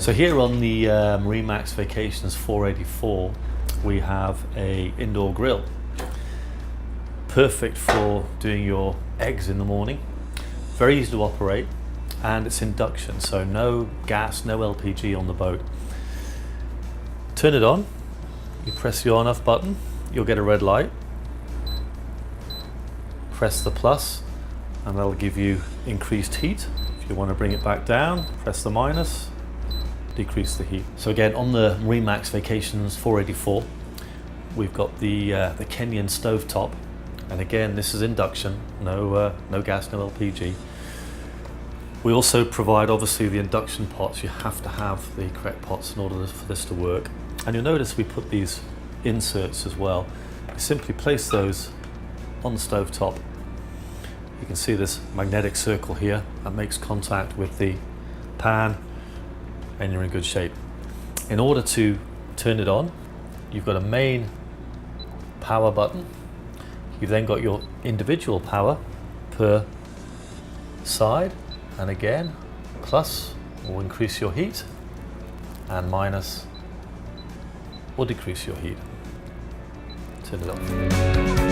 So here on the MarineMax Vacations 484, we have a indoor grill. Perfect for doing your eggs in the morning. Very easy to operate, and it's induction, so no gas, no LPG on the boat. Turn it on, you press the on-off button, you'll get a red light. Press the plus, and that'll give you increased heat. If you want to bring it back down, press the minus, decrease the heat. So again, on the MarineMax Vacations 484, we've got the Kenyan stovetop, and again, this is induction, no gas, no LPG. We also provide, obviously, the induction pots. You have to have the correct pots in order for this to work. And you'll notice we put these inserts as well. You simply place those on the stovetop. You can see this magnetic circle here that makes contact with the pan, and you're in good shape. In order to turn it on, you've got a main power button. You've then got your individual power per side, and again, plus will increase your heat, and minus will decrease your heat. Turn it off.